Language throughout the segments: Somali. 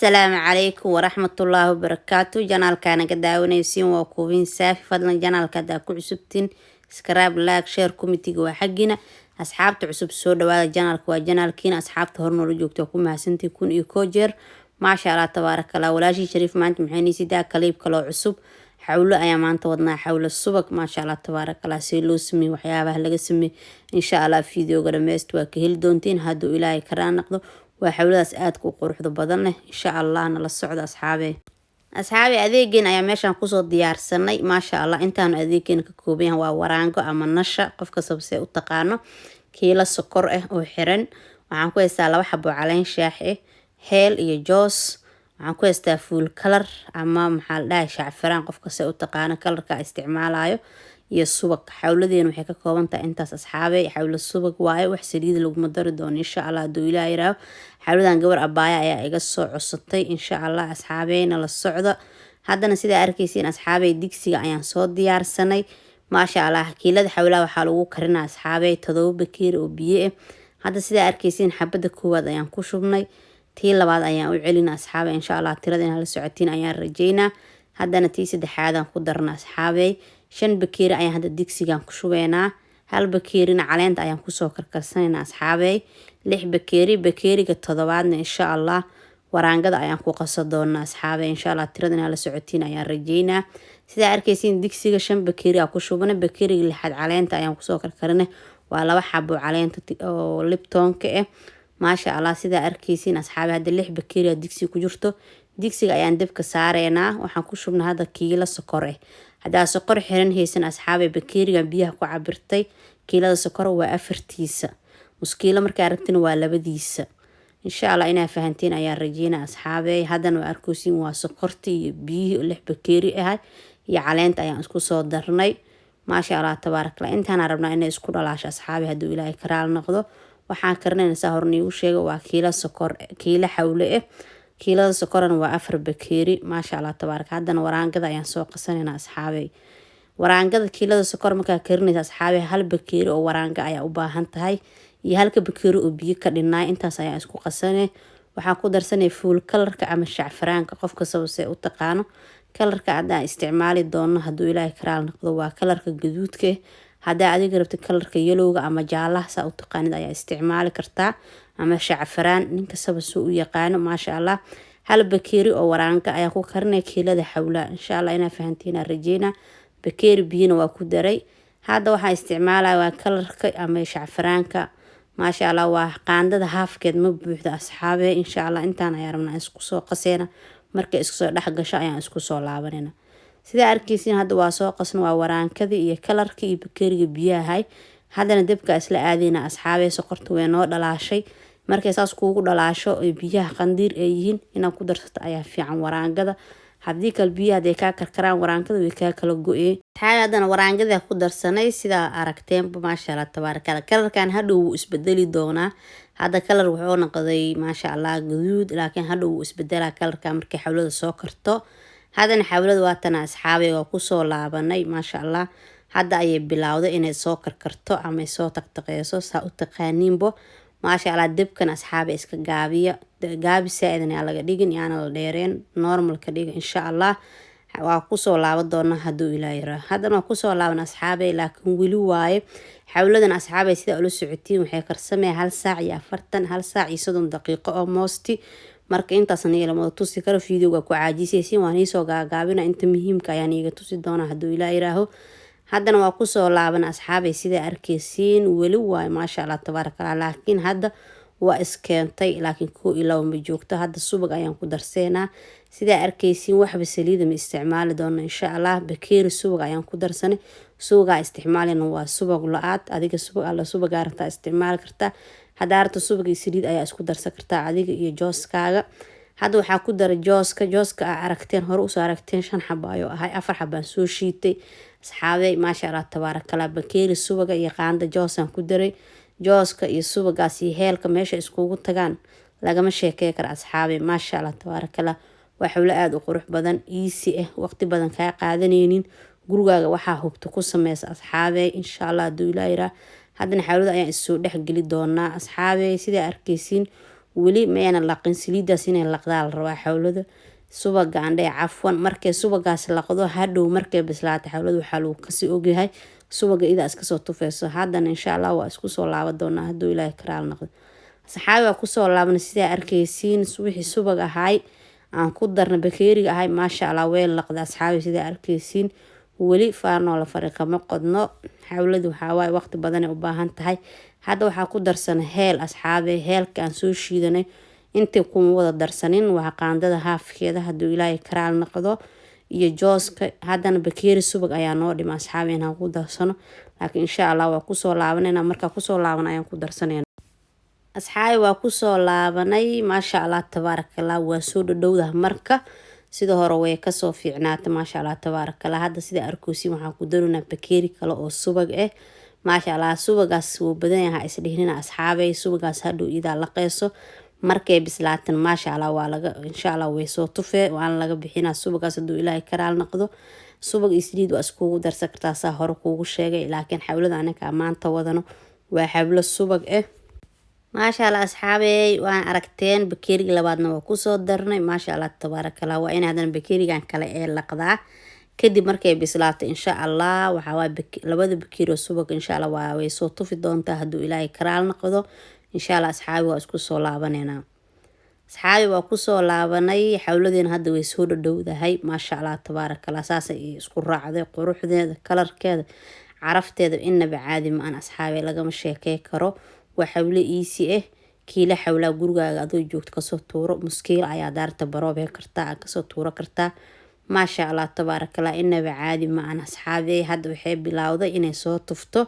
السلام عليكم ورحمة الله وبركاته. جنال كان قداونيسين وكوبين سافي فضلا جنال كدا كعسبتين سكراب لاك شير كوميتي وحقنا أصحاب تعسب سودا وهذا جنال كوا جنال كين أصحاب تهرنا رجوك تكون مع سنتي يكون إيكوجر ما شاء الله تبارك الله. ولا شيء شريف ما أنت محيني سيدا كليب كلا عسب حول أيام أنت وضنا حول السبق ما شاء الله تبارك الله سيلو سمي وحيابه لقى سمي إن شاء الله فيديو قرميست وكهل دونتين هادو إلهي كران نقضو وحولadaas aad ku quruxda badan leh insha Allah na la socdo asxaabi adeegeen ayaa meeshan ku soo diyaarsanay ma sha Allah intaan adeegeen ka kooban waa waraango ama nasha qofka sabse u taqaano kiila sokor ah oo xiran waxaan ku haystaa 2 xabo caleen shaax ah heel iyo joos waxaan ku haystaa full color ama maxaa la dhahay shacfiraan qofka se u taqaano colorka isticmaalayo iyo subag xawladeen waxay ka kooban tahay intaas asxaabay xawla subag waaye wax saliid lagu madari doono insha Allah doo ilaahay raaw xawladan gabar abaaya ayaa iga soo cusubtay insha Allah asxaabeena la socdo haddana sida arkaysiin asxaabay digsiga ayaan soo diyaarsanay ma sha Allah kiilada xawla waxa lagu karinaa asxaabay 7 bakeeri oo biyo ah hadda sida arkaysiin xabada koowaad ayaan ku shubnay tii labaad ayaan u celinaa asxaabay insha Allah tirada in la socotiin ayaan rajeynaa haddana tii saddexaad aan ku darnaa asxaabay 5 bakeeri ayaan hadda digsigan ku shubeynaa hal bakeerina caleenta ayaan ku soo karkarsanayna asxaabay 6 bakeeriga toddobaadna insha Allah waraangada ayaan ku qaso doonaa asxaabay insha Allah tirada in la socotiin ayaan rajeynaa sida arkaysiin digsiga 5 bakeeri aan ku shubnay bakeeriga lixaad caleenta ayaan ku soo karkarinay waa 2 xabo caleenta oo liptonka ah ma sha Allah sida arkaysiin asxaabay hadda 6 bakeeri digsi ku jirto digsiga ayaan dabka saareynaa waxaan ku shubnaa hadda kiilo sokor ah hadaa sokor xiran haysan asxaabay bakeeriga biyaha ku cabirtay kiilada sokor waa 4tiisa muskiilo marka aragtina waa 2diisa insha Allah inaa fahantiin ayaa rajeynaa asxaabay haddana waa arkoosin waa sokortii iyo biyo 6 bakeeri ah iyo caleenta ayaan isku soo darnay ma sha Allah tabarakallah intaan rabnaa inay isku dhalaasho asxaabay haduu ilaahay karaal noqdo waxaan karnayna horni u sheego waa kiilo sokor kiilo xawle ah kiilada sokorna waa 4 bakeeri ma sha Allah tabaaraka haddana waraangada ayaan soo qasanayna asxaabay waraangada kiilada sokor marka karinaysa asxaabay hal bakeeri oo waraanga ayaa u baahan tahay iyo halka bakeeri oo biyo ka dhinay intaas ayaa isku qasanay waxaan ku darsanay full colorka ama shacfiraanka qofka sababse u taqaano colorka aad isticmaali doono haduu ilaahay karaal noqdo waa colorka gaduudka hadaa adiga rabto colorka yelowga ama jaalaha sa u taqaanid ayaa isticmaali kartaa ama shacfiraan ninka sababse u yaqaano ma sha Allah hal bakeeri oo waraanga ayaa ku karinay kiilada xawla insha Allah inaa fahantiin rajeynaa bakeeri biyana waa ku daray hadda waxa isticmaalaa waa colorka ama shacfiraanka ma sha Allah waa qaandada haafkeed ma buuxda asxaabe insha Allah intaan ayaa rabnaa isku soo qaseena marka isku soo dhax gasho ayaan isku soo laabanayna sida arkaysiin hadda waa soo qasna waa waraankada iyo colorka iyo bakeeriga biyaha haddana dabka isla aadayna asxaabe sokorta way noo dhalaashay markay saas kuugu dhalaasho ee biyaha qandiir ay yihiin inaad ku darsato ayaa fiican waraangada haddii kal biyaha ay ka karkaraan waraangada way ka kala go'ee haddana waraangada ku darsanay sida aragteen ma sha Allah tabarakallah kalarkan hadhow isbedeli doona hadda kalar wuxuu noqday ma sha Allah gaduud laakiin hadhow isbedela kalarka markay xawlada soo karto haddana xawlada waa tan asxaabay oo ku soo laabanay ma sha Allah hadda ay bilowday inay soo karkarto ama soo taqtaqeyso saa u taqaaniinbo ما شاء الله دبكن أصحابي إسك جابي ساعدني على قديقن يعني الديرين نورمال كديق إن شاء الله وقصوا لعبة دورنا هدو إلى يرى هذا ما قصوا لعبة أصحابي لكن ولو واي حاولنا أصحابي سيدا أولو سعودين وحيكر سمي هل ساعة يفرتن هل ساعة يصدن دقيقة أو موستي marka intaasna lama tusi karo fiidiyowga ku caajisaysiin waan soo gaagaabina inta muhiimka ayaan iga tusi doona haduu ilaahay raaho haddana waa ku soo laaban asxaabay sida arkaysiin wali waay ma sha Allah tabarakallah laakiin hadda waa iskeentay laakiin ko ilaa ma joogto hadda subag ayaan ku darseena sida arkaysiin waxba saliida ma isticmaali doona insha Allah bakeeri subag ayaan ku darsanay suuga isticmaalina waa subag la'aad adiga subag alla subag arta isticmaal kartaa hadaa arto subag iyo saliid ayaa isku darsan kartaa adiga iyo jooskaaga hadda waxa ku daray jooska aragteen hore u soo aragteen 5 xabo ayo ahay 4 xabaan soo shiitay asxaabay ma sha Allah tabarakallah bakeeri subaga iyo qaanda joosan ku daray jooska iyo subagaas iyo heelka meesha iskugu tagaan lagama sheekay kar asxaabay ma sha Allah tabarakallah waxa uu aad u qurux badan easy waqti badan ka qaadanaynin gurigaaga waxa hubto ku sameeyay asxaabay insha Allah duu ilaahay haddana xawlada ayaan isoo dhex gali doonaa asxaabay sida arkaysiin weli mayna laqin saliidaas inay laqdaa la rabaa xawlada subaga andhe cafwan markay subagaas laqdo hadhow markay bislaato xawlada waxaa lagu kasii ogyahay subaga idaa iska soo tufeyso. haddana insha allah waa isku soo laaban doonaa hadduu ilaahay karaal noqdo. asxaabi waa kusoo laabnay sidaa arkaysiin wixii subag ahay aan ku darna bakeeriga ahay maasha allah way laqda asxaabi sidaa arkaysiin weli faanoo la fari kama qodno. xawladu waxaa waaye waqti badanay u baahan tahay. hadda waxaa ku darsan heel asxaabi heelka aan soo shiidanay intii kuma wada darsanin waa qaandada haafkeeda hadduu ilaahay karaal noqdo iyo jooska. haddana bakeeri subag ayaa noo dhima asxaabi inaan ku darsano laakiin insha allah waa kusoo laabanayna markaa kusoo laaban ayaan ku darsanayna. asxaabi waa kusoo laabanay maasha allah tabaarakallah waa soo dhadhowdah marka sida hore way kasoo fiicnaata maasha allah tabaarakallah. hadda sida arkoosin waxaan ku daroonaa bakeeri kale oo subag maasha allah subagaas wuu badan yahay isdhihnina asxaabay subagaas hadhow idaa laqeyso markay bislaatan maasha allah waa laga insha allah way soo tufee waana laga bixinaa subagaas hadduu ilaahay karaal noqdo. subag iyo saliid waa iskugu darsan kartaa saa hore kuugu sheegay laakiin xawlada anaga maanta wadano waa xawlo subag maasha allah asxaabey waan aragteen bakeeriga labaadna waa kusoo darnay maasha allah tabaarakallah. waa in haddana bakeerigan kale ee laqdaa kadib markay bislaato insha allah waxaa waa labada bakeeri oo subag insha allah waa way soo tufi doontaa hadduu ilaahay karaal noqdo. insha allah asxaabi waa isku soo laabaneynaa. asxaabi waa kusoo laabanay xawladeena hadda way soo dhadhowdahay maasha allah tabaarakallah. saasay isku raacday quruxdeeda kalarkeeda carafteeda inaba caadi ma-an asxaabi lagama sheekey karo. waa xawlo iisi kiila xawlaa gurigaaga adoo joogto kasoo tuuro muskiil ayaa daarta baroobe kartaa kasoo tuuro kartaa maasha allah tabaarakallah inaba caadi ma-an asxaabi. hadda waxay bilowday inay soo tufto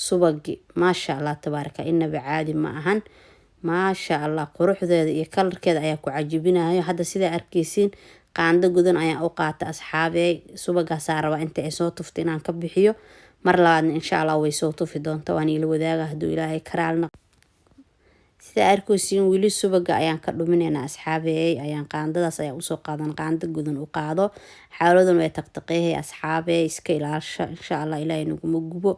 subagi maasha allah tabaarakallah inaba caadi ma ahan maasha allah quruxdeeda iyo kalarkeeda ayaa ku cajibinayo. hadda sidaa arkaysiin qaando gudan ayaan u qaata asxaabi subagaasaa rabaa inta ay soo tufto inaan ka bixiyo mar labaadna insha allah way soo tufi doonta waan ila wadaaga hadduu ilaahay karaal noqdo. sidaa arkaysiin weli subaga ayaan ka dhuminaynaa asxaabi ayaan qaandadaas ayaa usoo qaadan qaando gudan u qaado xawladan way taqtaqeehay asxaabi iska ilaasha insha allah ilaahay naguma gubo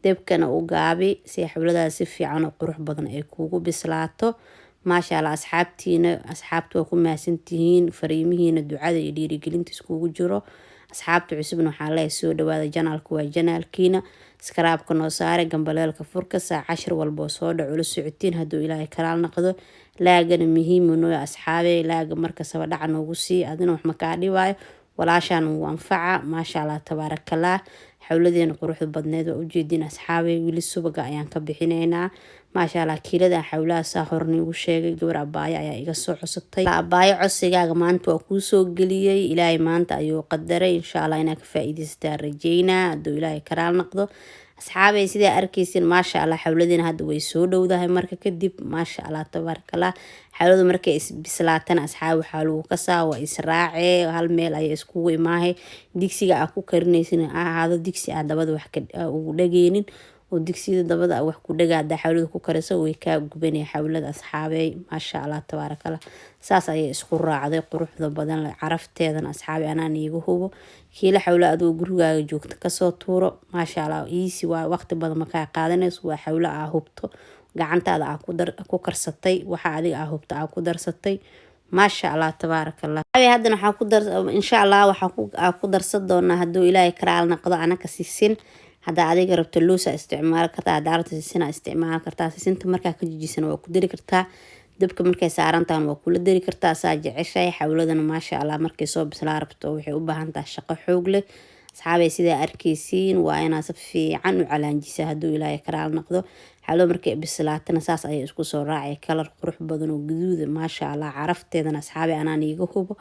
debkana u gaabi si xawladaas si fiican oo qurux badan ay kuugu bislaato maasha allah. asxaabta waa ku mahadsantihiin fariimihiina ducada iyo dhiirigelinta iskugu jiro. asxaabta cusubna waxaa leeyahay soo dhawaada janaalka waa janaalkiina iskaraabka noo saare gambaleelka furka saa cashir walboo soo dhaco la socotiin hadduu ilaahay karaal noqdo. laagana muhiima nooya asxaabe laaga markasaba dhaca noogu sii adina wax makaa dhibaayo walaashaan wuu anfaca maasha allah tabaarakallah. xawladeena quruxda badneed waa ujeedin asxaabe weli subaga ayaan ka bixinaynaa maasha allah. kiilada xawlaha saa horni ugu sheegay gabar abaayo ayaa iga soo cusubtay abaayo cosigaaga maanta waa kuu soo geliyey ilaahay maanta ayuu qadaray insha allah inaa ka faa'iidaystaa rajeynaa hadduu ilaahay karaal noqdo. asxaabey sidaa arkaysin maasha allah xawladeena hadda way soo dhowdahay marka kadib maasha allah tabaarakallah. xawladu markay bislaatana asxaabi waxaa lagu kasaa waa israacee hal meel ayay iskugu imaahay. digsiga aa ku karinaysin ahaado digsi aa dabada wax ugu dhageynin oo digsiyada dabada wax ku dhagaa hadaa xawlada ku kariso way kaa gubanaya xawlada asxaabey maasha allah tabaarakallah. saas ayay isku raacday quruxda badan carafteedana asxaabi anaan iiga hubo kiila xawla adoo gurigaaga joogto kasoo tuuro maasha allah. iisi waa waqti badan makaa qaadanayso waa xawlo aa hubto gacantaada aa ku karsatay waxa adiga aa hubto aa ku darsatay maasha allah tabaarakallah. haddana waxaa insha allah waxaa ku darsan doonaa hadduu ilaahay karaal noqdo anaka sisin haddaa adiga rabto loosa isticmaali kartaa haddaa rabto sisina isticmaali kartaa. sisinta markaa ka jijisana waa ku dari kartaa dabka markay saarantahan waa kula dari kartaa saa jeceshahay. xawladana maasha allah markay soo bislaa rabto waxay u baahan tahay shaqo xoog leh asxaabey sidaa arkaysiin waa inaa si fiican u calaanjisa hadduu ilaahay karaal noqdo. xawlo markay bislaatana saas ayay isku soo raacay kalar qurux badan oo gaduuda maasha allah. carafteedana asxaabi anaan iiga hubo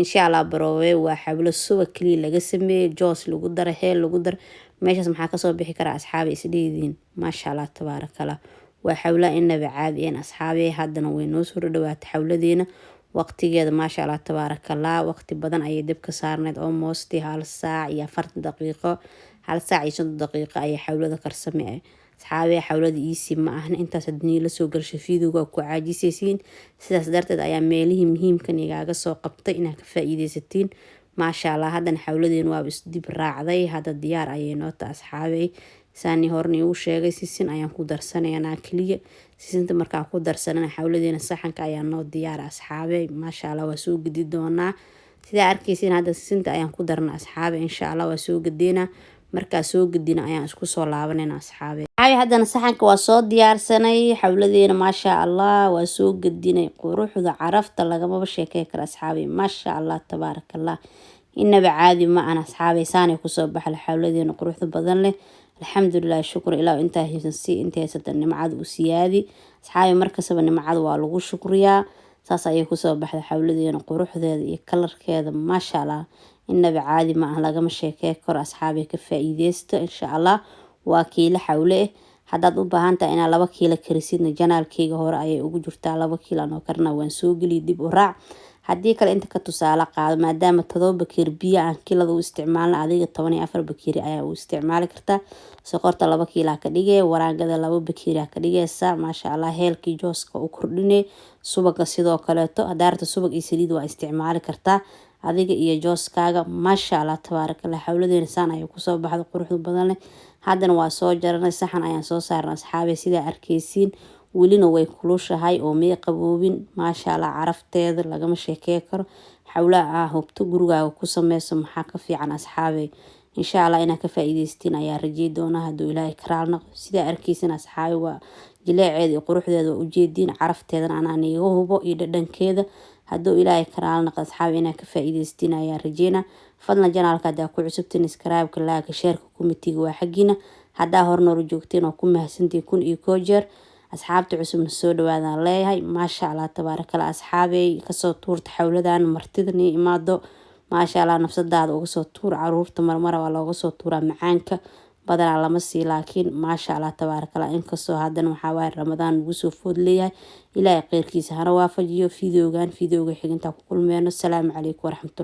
insha allah baroowe waa xawlo subag kaliya laga sameeyey joos lagu dara heel lagu dara meeshaas maxaa kasoo bixi karaa asxaabi isdheediin maasha allah tabaarakallah. waa xawla inaba caadi asxaabi haddana way noo soo dhawaatay xawladeena waqtigeeda maasha allah tabaarakallah. waqti badan ayay dabka saarneyd almost 1 saac iyo 40 daqiiqo 1 saac iyo 50 daqiiqo ayay xawlada karsamee asxaabi. xawlada iisi ma ahna intaas hadii la soo galsho fiidowga ku caajisaysiin sidaas darteed ayaa meelihii muhiimkan igaaga soo qabtay inaa ka faa'iidaysatiin maasha allah. haddana xawladeena waa isdib raacday hadda diyaar ayay noo tahay asxaabi saani horni uu sheegay sisin ayaan ku darsanaynaa kaliya. sisinta markaa ku darsanana xawladeena saxanka ayaa noo diyaar asxaabe. maasha Allah waa soo gedi doonaa. sida arkaysiin hadda sisinta ayaan ku darna asxaabe. insha Allah waa soo gadeena. markaa soo gadina ayaan isku soo laabanayna asxaabe. haddana saxanka waa soo diyaarsanay. xawladeena maasha Allah waa soo gadinay. quruxda carafta lagama sheekay kara asxaabe. maasha Allah tabaarakallah. inaba caadi ma aan asxaabe saanay ku soo baxay xawladeena quruxda badan leh. alxamdulillah shukr ilaa inta haysan si intay haysan nimcad u siyaadi asxaabe. markasaba nimcad waa lagu shukriyaa. saas ayay ku soo baxday xawladeena quruxdeeda iyo kalarkeeda maasha Allah. inaba caadi ma aan lagama sheekay karo asxaabe. ka faa'iideysto insha Allah. waa kiilo xawle haddaad u baahan tahay inaad 2 kiilo karisidna janaalkayga hore ayay ugu jirtaa. 2 kiilo anoo karna waan soo geli dib u raac. haddii kale inta ka tusaale qaado maadaama 7 bakeeri biyo aan kiilada u isticmaalna adiga 14 bakeeri ayaa u isticmaali kartaa. sokorta 2 kiilo ka dhigay. waraagada 2 bakeeri ka dhigaysa maasha Allah. heelkii jooska u kordhinay. subaga sidoo kaleeto hadaarta subag iyo saliid waa isticmaali kartaa adiga iyo jooskaaga maasha Allah tabaarakallah. xawladeena saan ayay ku soo baxday quruxda badan leh. haddana waa soo jaranay saxan ayaan soo saarnay asxaabe. sida arkaysiin welina way kulushahay oo may qaboobin maasha Allah. carafteeda lagama sheekay karo. xawlaha hubto gurigaaga ku sameyso maxaa ka fiican asxaabe. insha Allah inaa ka faa'iideystiin ayaa rajay doonaa hadduu Ilaahay karaal noqdo. sida arkaysiin asxaabe waa jileeceeda iyo quruxdeeda waa ujeediin. carafteedana anaan iga hubo iyo dhadhankeeda hadduu Ilaahay karaal noqdo asxaabe inaa ka faa'iideystiin ayaa rajayna. fadlan janaalka haddaa ku cusubtiin subscribe-ka like share-ka kumitiga waa xaggina. haddaa hornoor joogteen oo ku mahadsantiin kun iyo koo jeer. asxaabta cusubna soo dhawaadaan leeyahay maasha Allah tabaarakallah asxaabe. kasoo tuurta xawladan martida ni imaado maasha Allah. nafsadaada uga soo tuur. caruurta marmara waa looga soo tuuraa macaanka badanaa lama sii laakiin maasha Allah tabaarakallah. inkastoo haddana waxaa waaye ramadaan ugu soo food leeyahay. ilaahay khayrkiisa hana waafajiyo. fiidiyowga xiginta ku kulmeyno. salaamu calaykum waraxmatullahi